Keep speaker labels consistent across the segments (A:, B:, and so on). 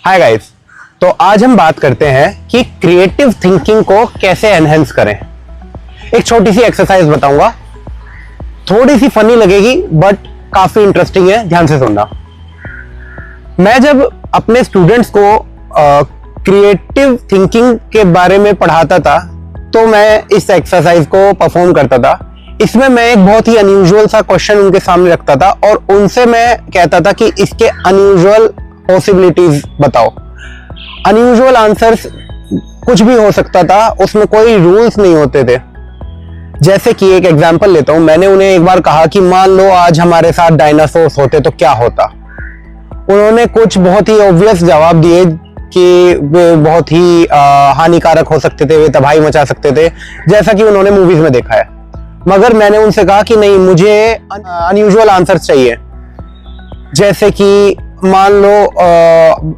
A: Hi guys, तो आज हम बात करते हैं कि क्रिएटिव थिंकिंग को कैसे एनहेंस करें। एक छोटी सी एक्सरसाइज बताऊंगा, थोड़ी सी फनी लगेगी बट काफी इंटरेस्टिंग है, ध्यान से सुनना। मैं जब अपने स्टूडेंट्स को क्रिएटिव थिंकिंग के बारे में पढ़ाता था तो मैं इस एक्सरसाइज को परफॉर्म करता था। इसमें मैं एक बहुत ही अनयूजुअल सा क्वेश्चन उनके सामने रखता था और उनसे मैं कहता था कि इसके अनयूजुअल पॉसिबिलिटीज बताओ। अनयूजुअल आंसर्स कुछ भी हो सकता था, उसमें कोई रूल्स नहीं होते थे। जैसे कि एक एग्जांपल लेता हूं, मैंने उन्हें एक बार कहा कि मान लो आज हमारे साथ डायनासोर्स होते तो क्या होता। उन्होंने कुछ बहुत ही ऑब्वियस जवाब दिए कि वे बहुत ही हानिकारक हो सकते थे, वे तबाही मचा सकते थे, जैसा कि उन्होंने मूवीज में देखा है। मगर मैंने उनसे कहा कि नहीं, मुझे अनयूजुअल आंसर्स चाहिए। जैसे कि मान लो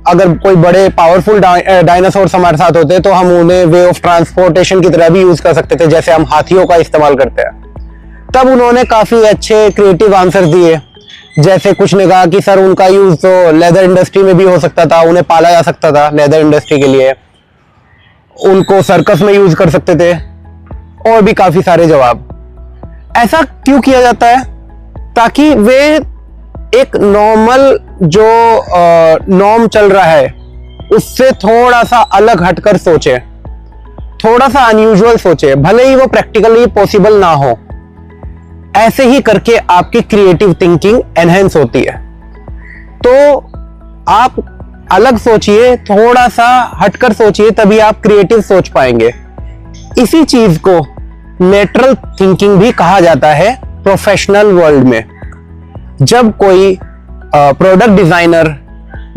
A: अगर कोई बड़े पावरफुल डायनासोर्स हमारे साथ होते तो हम उन्हें वे ऑफ ट्रांसपोर्टेशन की तरह भी यूज कर सकते थे, जैसे हम हाथियों का इस्तेमाल करते हैं। तब उन्होंने काफी अच्छे क्रिएटिव आंसर्स दिए। जैसे कुछ ने कहा कि सर उनका यूज तो लेदर इंडस्ट्री में भी हो सकता था, उन्हें पाला जा सकता था लेदर इंडस्ट्री के लिए, उनको सर्कस में यूज कर सकते थे, और भी काफी सारे जवाब। ऐसा क्यों किया जाता है? ताकि वे एक नॉर्मल जो नॉर्म चल रहा है उससे थोड़ा सा अलग हटकर सोचे, थोड़ा सा अनयूजुअल सोचे, भले ही वो प्रैक्टिकली पॉसिबल ना हो। ऐसे ही करके आपकी क्रिएटिव थिंकिंग एनहेंस होती है। तो आप अलग सोचिए, थोड़ा सा हटकर सोचिए, तभी आप क्रिएटिव सोच पाएंगे। इसी चीज को लेटरल थिंकिंग भी कहा जाता है प्रोफेशनल वर्ल्ड में। जब कोई प्रोडक्ट डिजाइनर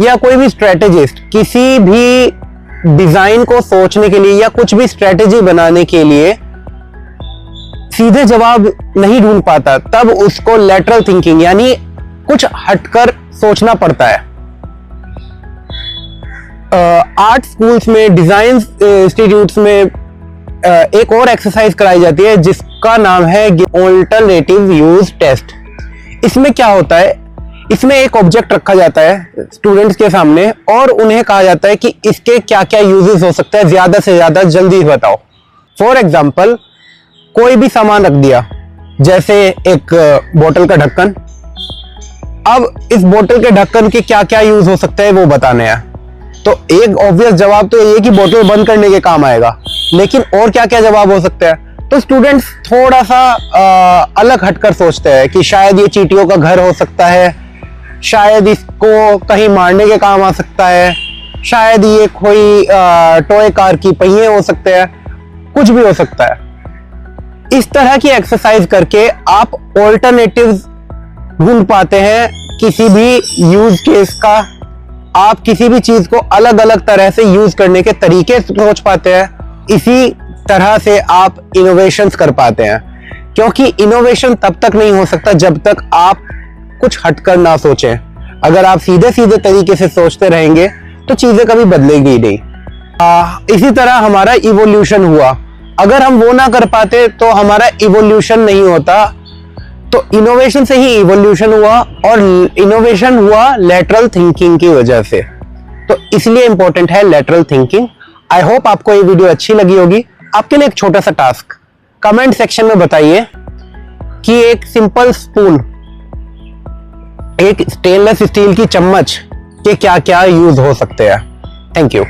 A: या कोई भी स्ट्रेटेजिस्ट किसी भी डिजाइन को सोचने के लिए या कुछ भी स्ट्रेटेजी बनाने के लिए सीधे जवाब नहीं ढूंढ पाता, तब उसको लेटरल थिंकिंग यानी कुछ हटकर सोचना पड़ता है। आर्ट स्कूल्स में, डिजाइन इंस्टीट्यूट्स में एक और एक्सरसाइज कराई जाती है जिसका नाम है ऑल्टरनेटिव यूज टेस्ट। इसमें क्या होता है, इसमें एक ऑब्जेक्ट रखा जाता है स्टूडेंट्स के सामने और उन्हें कहा जाता है कि इसके क्या क्या यूजेस हो सकते हैं, ज्यादा से ज्यादा जल्दी बताओ। फॉर एग्जाम्पल, कोई भी सामान रख दिया, जैसे एक बोतल का ढक्कन। अब इस बोतल के ढक्कन के क्या क्या यूज हो सकते हैं वो बताने हैं। तो एक ऑब्वियस जवाब तो ये कि बोतल बंद करने के काम आएगा, लेकिन और क्या क्या जवाब हो सकते हैं? तो स्टूडेंट्स थोड़ा सा अलग हटकर सोचते हैं कि शायद ये चींटियों का घर हो सकता है, शायद इसको कहीं मारने के काम आ सकता है, शायद ये कोई टॉय कार की पहिए हो सकते हैं, कुछ भी हो सकता है। इस तरह की एक्सरसाइज करके आप ऑल्टरनेटिव्स ढूंढ पाते हैं किसी भी यूज केस का। आप किसी भी चीज को अलग अलग तरह से यूज करने के तरीके सोच पाते हैं। इसी तरह से आप इनोवेशंस कर पाते हैं, क्योंकि इनोवेशन तब तक नहीं हो सकता जब तक आप कुछ हटकर ना सोचें। अगर आप सीधे सीधे तरीके से सोचते रहेंगे तो चीजें कभी बदलेगी ही नहीं। इसी तरह हमारा इवोल्यूशन हुआ, अगर हम वो ना कर पाते तो हमारा इवोल्यूशन नहीं होता। तो इनोवेशन से ही इवोल्यूशन हुआ, और इनोवेशन हुआ लेटरल थिंकिंग की वजह से। तो इसलिए इंपॉर्टेंट है लेटरल थिंकिंग। आई होप आपको ये वीडियो अच्छी लगी होगी। आपके लिए एक छोटा सा टास्क, कमेंट सेक्शन में बताइए कि एक सिंपल स्पून, एक स्टेनलेस स्टील की चम्मच के क्या क्या यूज हो सकते हैं। Thank you.